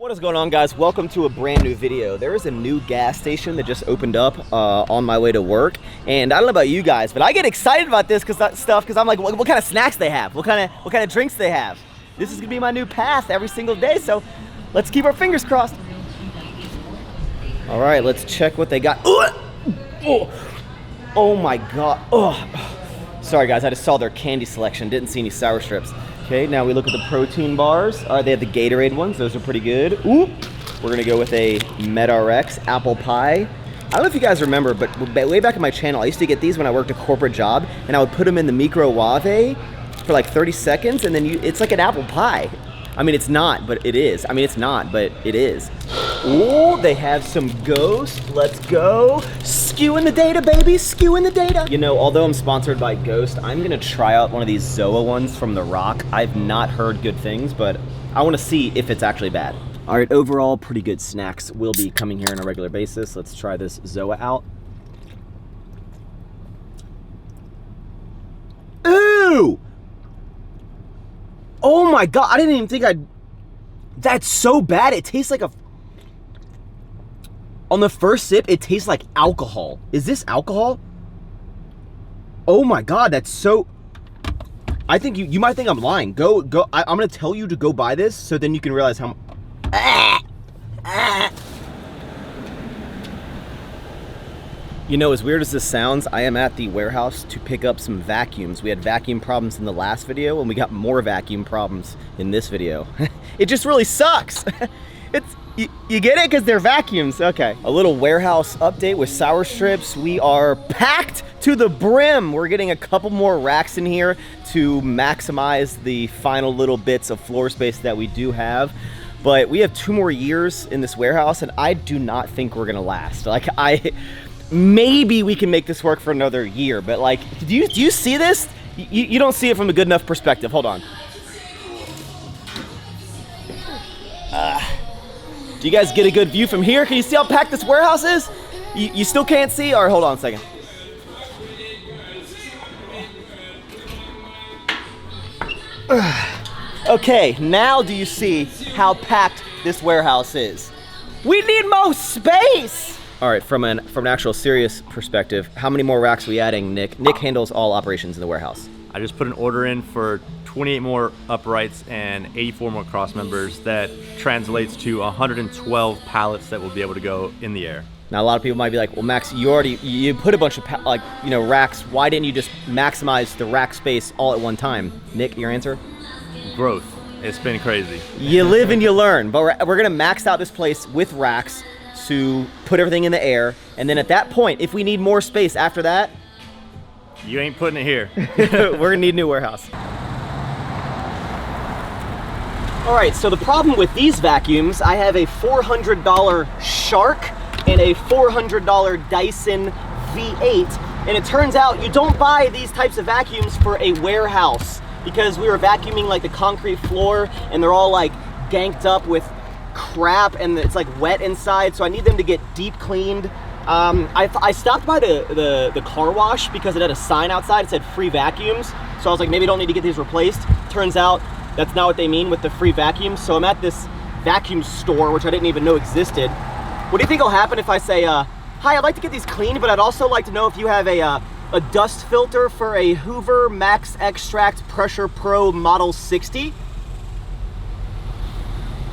What is going on, guys? Welcome to a brand new video. There is a new gas station that just opened up on my way to work, and I don't know about you guys, but I get excited about this because I'm like, what kind of snacks they have, what kind of drinks they have. This is gonna be my new path every single day, so let's keep our fingers crossed. All right, let's check what they got. Oh my God. Sorry guys, I just saw their candy selection, didn't see any sour strips. Okay, now we look at the protein bars. All right, they have the Gatorade ones. Those are pretty good. Ooh, we're gonna go with a MedRx apple pie. I don't know if you guys remember, but way back in my channel, I used to get these when I worked a corporate job, and I would put them in the microwave for like 30 seconds, and then it's like an apple pie. I mean, it's not, but it is. I mean, it's not, but it is. Ooh, they have some Ghost. Let's go. Skewing the data, baby, skewing the data. You know, although I'm sponsored by Ghost, I'm gonna try out one of these Zoa ones from The Rock. I've not heard good things, but I wanna see if it's actually bad. All right, overall, pretty good snacks will be coming here on a regular basis. Let's try this Zoa out. Ooh! Oh my God, I didn't even think that's so bad. It tastes like on the first sip, it tastes like alcohol. Is this alcohol? Oh my God, that's so, I think you might think I'm lying. Go, I'm gonna tell you to go buy this so then you can realize how, You know, as weird as this sounds, I am at the warehouse to pick up some vacuums. We had vacuum problems in the last video, and we got more vacuum problems in this video. It just really sucks. You get it? Because they're vacuums. Okay. A little warehouse update with sour strips. We are packed to the brim. We're getting a couple more racks in here to maximize the final little bits of floor space that we do have. But we have 2 more years in this warehouse, and I do not think we're gonna last. Like, maybe we can make this work for another year, but like, do you see this? You don't see it from a good enough perspective. Hold on. Do you guys get a good view from here? Can you see how packed this warehouse is? You still can't see? All right, hold on a second. Okay, now do you see how packed this warehouse is? We need more space! All right, from an actual serious perspective, how many more racks are we adding, Nick? Nick handles all operations in the warehouse. I just put an order in for 28 more uprights and 84 more cross members. That translates to 112 pallets that will be able to go in the air. Now, a lot of people might be like, well, Max, you put a bunch of racks. Why didn't you just maximize the rack space all at one time? Nick, your answer? Growth. It's been crazy. You live and you learn, but we're gonna max out this place with racks to put everything in the air, and then at that point, if we need more space after that, you ain't putting it here. We're gonna need a new warehouse. All right, so the problem with these vacuums, I have a $400 Shark and a $400 Dyson V8, and it turns out you don't buy these types of vacuums for a warehouse, because we were vacuuming like the concrete floor, and they're all like ganked up with crap, and it's like wet inside, so I need them to get deep cleaned. I stopped by the car wash because it had a sign outside. It said free vacuums, so I was like, maybe I don't need to get these replaced. Turns out that's not what they mean with the free vacuums. So I'm at this vacuum store, which I didn't even know existed. What do you think will happen if I say, hi, I'd like to get these cleaned, but I'd also like to know if you have a dust filter for a Hoover Max Extract Pressure Pro Model 60?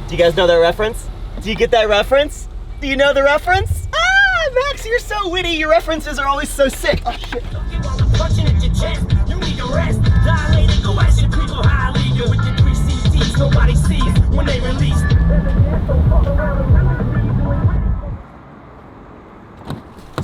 Do you guys know that reference? Do you get that reference? Do you know the reference? Ah, Max, you're so witty. Your references are always so sick. Oh, shit.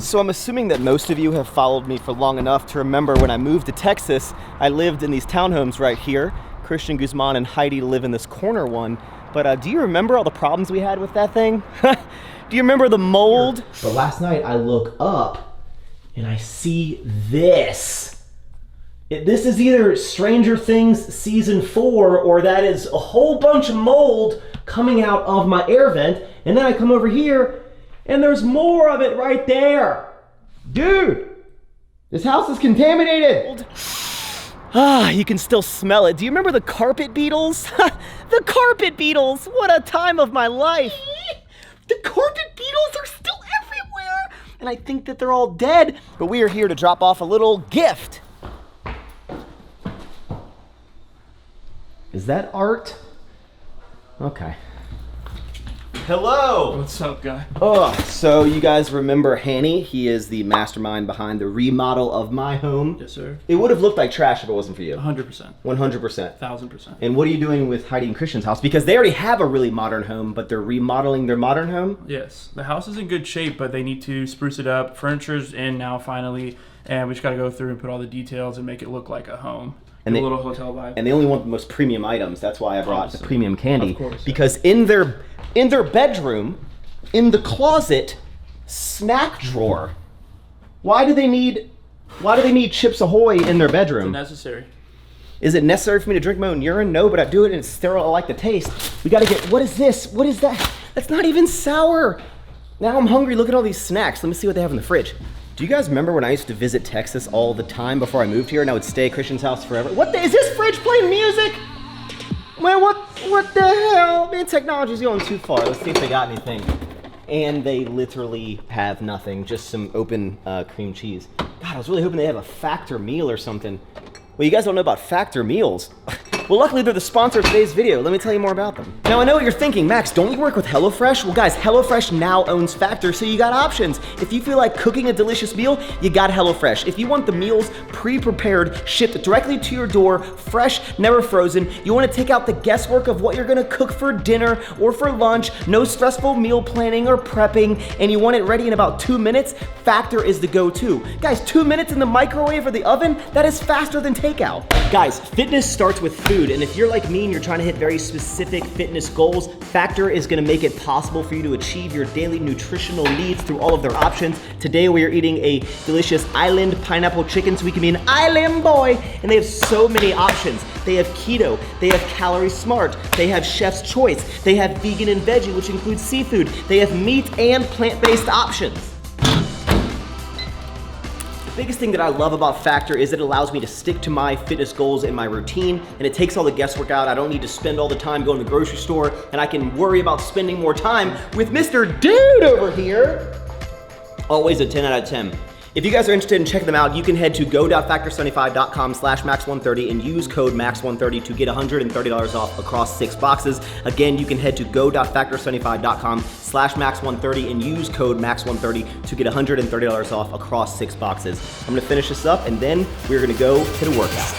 So I'm assuming that most of you have followed me for long enough to remember when I moved to Texas, I lived in these townhomes right here. Christian Guzman and Heidi live in this corner one. But do you remember all the problems we had with that thing? Do you remember the mold? But last night I look up and I see this. This is either Stranger Things season 4, or that is a whole bunch of mold coming out of my air vent. And then I come over here and there's more of it right there. Dude, this house is contaminated. Ah, you can still smell it. Do you remember the carpet beetles? The carpet beetles! What a time of my life! The carpet beetles are still everywhere! And I think that they're all dead, but we are here to drop off a little gift. Is that art? Okay. Hello! What's up, guy? Oh, so you guys remember Hanny? He is the mastermind behind the remodel of my home. Yes, sir. It would have looked like trash if it wasn't for you. 100%. 100%. 1000%. And what are you doing with Heidi and Christian's house? Because they already have a really modern home, but they're remodeling their modern home? Yes. The house is in good shape, but they need to spruce it up. Furniture's in now, finally, and we just got to go through and put all the details and make it look like a home. And a little hotel vibe. And they only want the most premium items. That's why I brought the premium candy. Of course. Because in their bedroom, in the closet, snack drawer. Why do they need Chips Ahoy in their bedroom? It's necessary. Is it necessary for me to drink my own urine? No, but I do it and it's sterile. I like the taste. We gotta get, what is this? What is that? That's not even sour. Now I'm hungry. Look at all these snacks. Let me see what they have in the fridge. Do you guys remember when I used to visit Texas all the time before I moved here and I would stay at Christian's house forever? Is this fridge playing music? Man, what the hell? Man, technology's going too far. Let's see if they got anything. And they literally have nothing, just some open cream cheese. God, I was really hoping they have a Factor meal or something. Well, you guys don't know about Factor meals. Well, luckily they're the sponsor of today's video. Let me tell you more about them. Now, I know what you're thinking, Max, don't you work with HelloFresh? Well, guys, HelloFresh now owns Factor, so you got options. If you feel like cooking a delicious meal, you got HelloFresh. If you want the meals pre-prepared, shipped directly to your door, fresh, never frozen, you want to take out the guesswork of what you're gonna cook for dinner or for lunch, no stressful meal planning or prepping, and you want it ready in about 2 minutes, Factor is the go-to. Guys, 2 minutes in the microwave or the oven, that is faster than takeout. Guys, fitness starts with food. And if you're like me and you're trying to hit very specific fitness goals, Factor is gonna make it possible for you to achieve your daily nutritional needs through all of their options. Today we are eating a delicious island pineapple chicken so we can be an island boy. And they have so many options. They have keto, they have calorie smart, they have chef's choice, they have vegan and veggie, which includes seafood, they have meat and plant-based options. The biggest thing that I love about Factor is it allows me to stick to my fitness goals and my routine, and it takes all the guesswork out. I don't need to spend all the time going to the grocery store, and I can worry about spending more time with Mr. Dude over here. Always a 10 out of 10. If you guys are interested in checking them out, you can head to go.factor75.com/max130 and use code max130 to get $130 off across 6 boxes. Again, you can head to go.factor75.com/max130 and use code max130 to get $130 off across 6 boxes. I'm gonna finish this up and then we're gonna go hit a workout.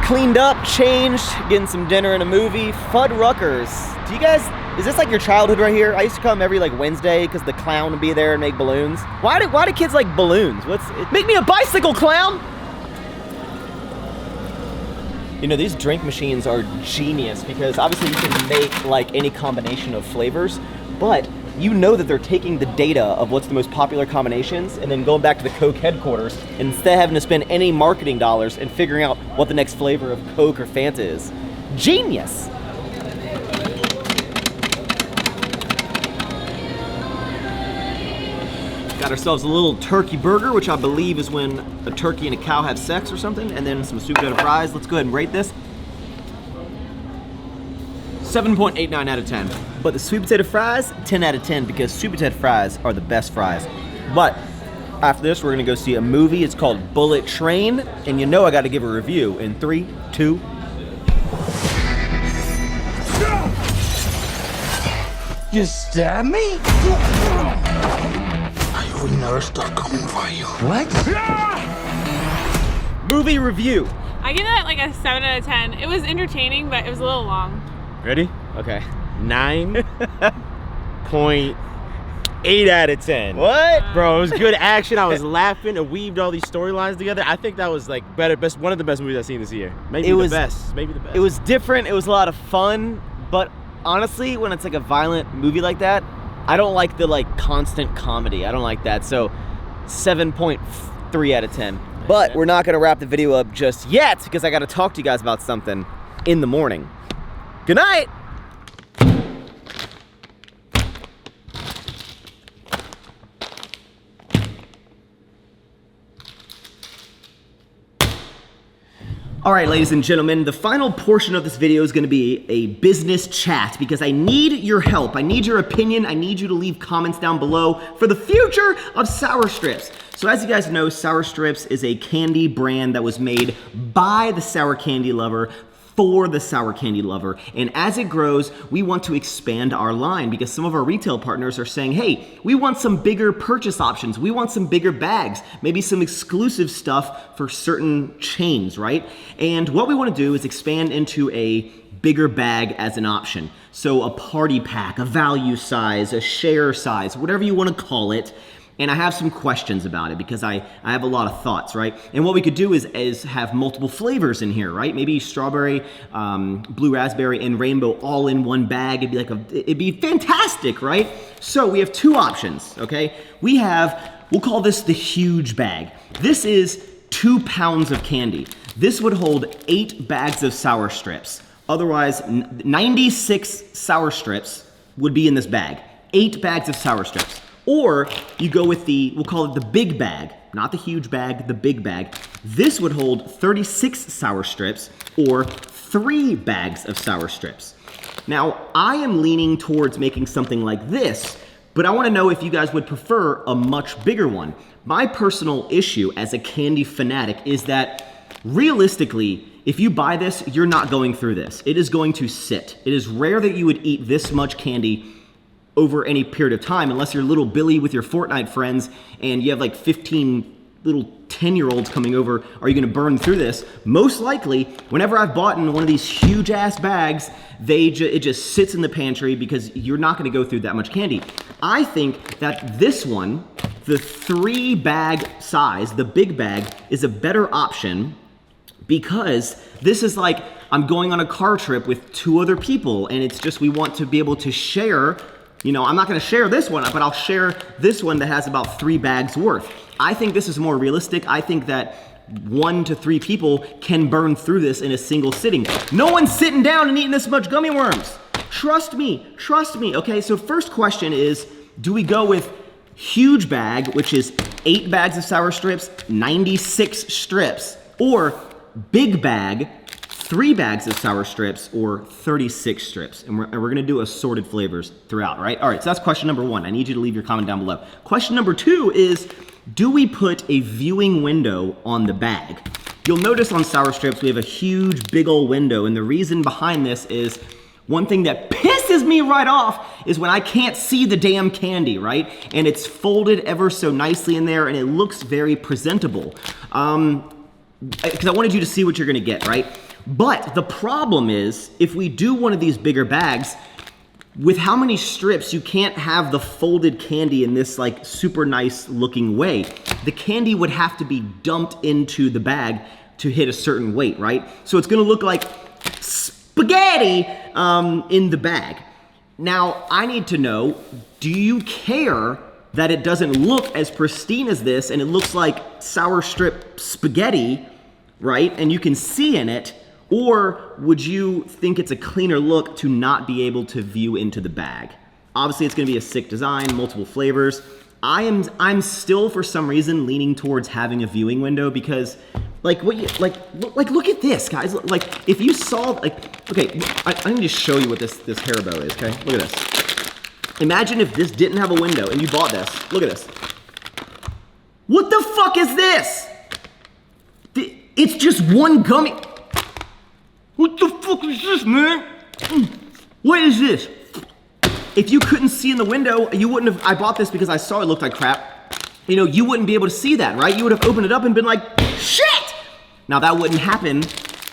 Cleaned up, changed, getting some dinner and a movie. Fuddruckers. Do you guys, is this like your childhood right here? I used to come every like Wednesday because the clown would be there and make balloons. Why do kids like balloons? Make me a bicycle, clown! You know, these drink machines are genius because obviously you can make like any combination of flavors, but you know that they're taking the data of what's the most popular combinations and then going back to the Coke headquarters and instead of having to spend any marketing dollars and figuring out what the next flavor of Coke or Fanta is. Genius! Got ourselves a little turkey burger, which I believe is when a turkey and a cow have sex or something, and then some sweet potato fries. Let's go ahead and rate this. 7.89 out of 10. But the sweet potato fries, 10 out of 10 because sweet potato fries are the best fries. But after this, we're gonna go see a movie. It's called Bullet Train, and you know I gotta give a review in 3, 2. You stab me? I will never stop coming for you. What? Movie review. I give it like a 7 out of 10. It was entertaining, but it was a little long. Ready? Okay. 9.8 8 out of 10. What? Bro, it was good action. I was laughing and weaved all these storylines together. I think that was like one of the best movies I've seen this year. Maybe the best. It was different. It was a lot of fun. But honestly, when it's like a violent movie like that, I don't like the like constant comedy. I don't like that. So 7.3 out of 10. But we're not gonna wrap the video up just yet because I gotta talk to you guys about something in the morning. Good night. All right, ladies and gentlemen, the final portion of this video is gonna be a business chat because I need your help. I need your opinion. I need you to leave comments down below for the future of Sour Strips. So as you guys know, Sour Strips is a candy brand that was made by the sour candy lover for the sour candy lover. And as it grows, we want to expand our line because some of our retail partners are saying, hey, we want some bigger purchase options. We want some bigger bags, maybe some exclusive stuff for certain chains, right? And what we want to do is expand into a bigger bag as an option. So a party pack, a value size, a share size, whatever you want to call it. And I have some questions about it because I have a lot of thoughts, right? And what we could do is have multiple flavors in here, right? Maybe strawberry, blue raspberry, and rainbow all in one bag. It'd be fantastic, right? So we have two options, okay? We'll call this the huge bag. This is 2 pounds of candy. This would hold 8 bags of Sour Strips. Otherwise, 96 Sour Strips would be in this bag. 8 bags of Sour Strips. Or you go with we'll call it the big bag, not the huge bag, the big bag. This would hold 36 Sour Strips or 3 bags of Sour Strips. Now, I am leaning towards making something like this, but I want to know if you guys would prefer a much bigger one. My personal issue as a candy fanatic is that realistically, if you buy this, you're not going through this. It is going to sit. It is rare that you would eat this much candy over any period of time, unless you're little Billy with your Fortnite friends and you have like 15 little 10-year-olds coming over. Are you gonna burn through this? Most likely, whenever I've bought in one of these huge ass bags, it just sits in the pantry because you're not gonna go through that much candy. I think that this one, the 3 bag size, the big bag, is a better option because this is like, I'm going on a car trip with 2 other people and it's just, we want to be able to share. You know, I'm not gonna share this one, but I'll share this one that has about 3 bags worth. I think this is more realistic. I think that 1 to 3 people can burn through this in a single sitting. No one's sitting down and eating this much gummy worms. Trust me, okay? So first question is, do we go with huge bag, which is 8 bags of Sour Strips, 96 strips, or big bag, 3 bags of Sour Strips or 36 strips. And we're gonna do assorted flavors throughout, right? All right, so that's question number 1. I need you to leave your comment down below. Question number 2 is, do we put a viewing window on the bag? You'll notice on Sour Strips, we have a huge, big old window. And the reason behind this is, one thing that pisses me right off is when I can't see the damn candy, right? And it's folded ever so nicely in there and it looks very presentable. Because I wanted you to see what you're gonna get, right? But the problem is, if we do one of these bigger bags, with how many strips, you can't have the folded candy in this like super nice looking way. The candy would have to be dumped into the bag to hit a certain weight, right? So it's gonna look like spaghetti in the bag. Now, I need to know, do you care that it doesn't look as pristine as this and it looks like Sour Strip spaghetti, right? And you can see in it, or would you think it's a cleaner look to not be able to view into the bag? Obviously, it's gonna be a sick design, multiple flavors. I'm still, for some reason, leaning towards having a viewing window because, look at this, guys. Like, if you saw, okay, I need to show you what this Haribo is, okay? Look at this. Imagine if this didn't have a window and you bought this. Look at this. What the fuck is this? It's just one gummy. What the fuck is this, man? What is this? If you couldn't see in the window, you wouldn't have, I bought this because I saw it looked like crap. You know, you wouldn't be able to see that, right? You would have opened it up and been like, shit! Now that wouldn't happen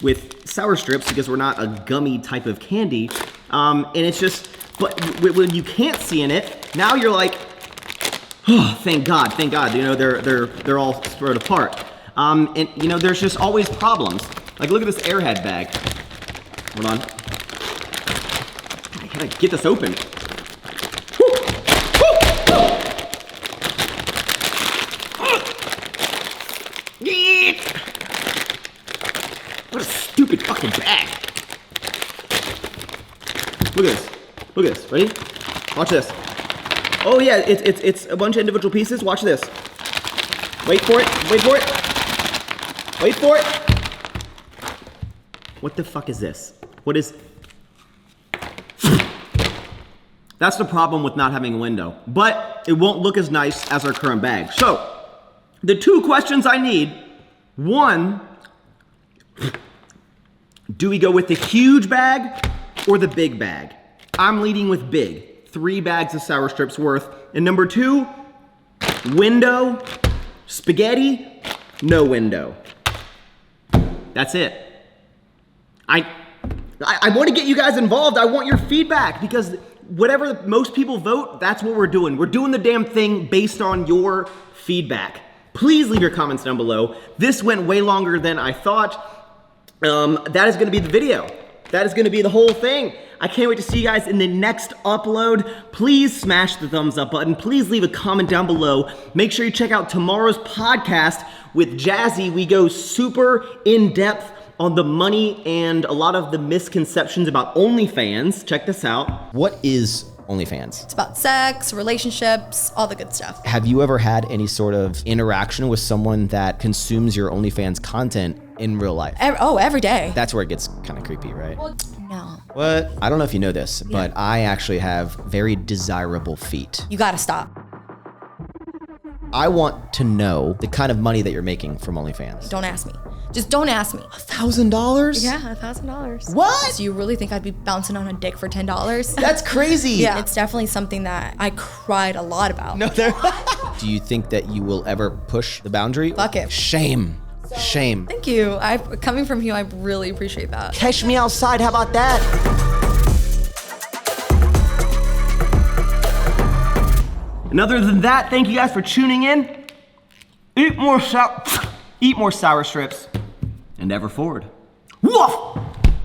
with Sour Strips because we're not a gummy type of candy. And it's just, but when you can't see in it, now you're like, Oh, thank God. You know, they're all spread apart. And you know, there's just always problems. Like, look at this Airhead bag. Hold on. I gotta get this open. What a stupid fucking bag. Look at this. Look at this. Ready? Watch this. Oh yeah, it's a bunch of individual pieces. Watch this. Wait for it. Wait for it. Wait for it. What the fuck is this? What is... That's the problem with not having a window. But it won't look as nice as our current bag. So, the two questions I need. One, do we go with the huge bag or the big bag? I'm leading with big. 3 bags of sour strips worth. And number 2, window, spaghetti, no window. That's it. I want to get you guys involved. I want your feedback because whatever most people vote, that's what we're doing. We're doing the damn thing based on your feedback. Please leave your comments down below. This went way longer than I thought. That is gonna be the video. That is gonna be the whole thing. I can't wait to see you guys in the next upload. Please smash the thumbs up button. Please leave a comment down below. Make sure you check out tomorrow's podcast with Jazzy. We go super in depth on the money and a lot of the misconceptions about OnlyFans. Check this out. What is OnlyFans? It's about sex, relationships, all the good stuff. Have you ever had any sort of interaction with someone that consumes your OnlyFans content in real life? Every day. That's where it gets kind of creepy, right? Well, no. What? I don't know if you know this, but I actually have very desirable feet. You gotta stop. I want to know the kind of money that you're making from OnlyFans. Don't ask me. Just don't ask me. $1,000? Yeah, $1,000. What? So you really think I'd be bouncing on a dick for $10? That's crazy. Yeah, it's definitely something that I cried a lot about. No, do you think that you will ever push the boundary? Fuck it. Shame. Shame. Thank you. Coming from you, I really appreciate that. Catch me outside, how about that? And other than that, thank you guys for tuning in. Eat more sour strips and ever forward. Woof!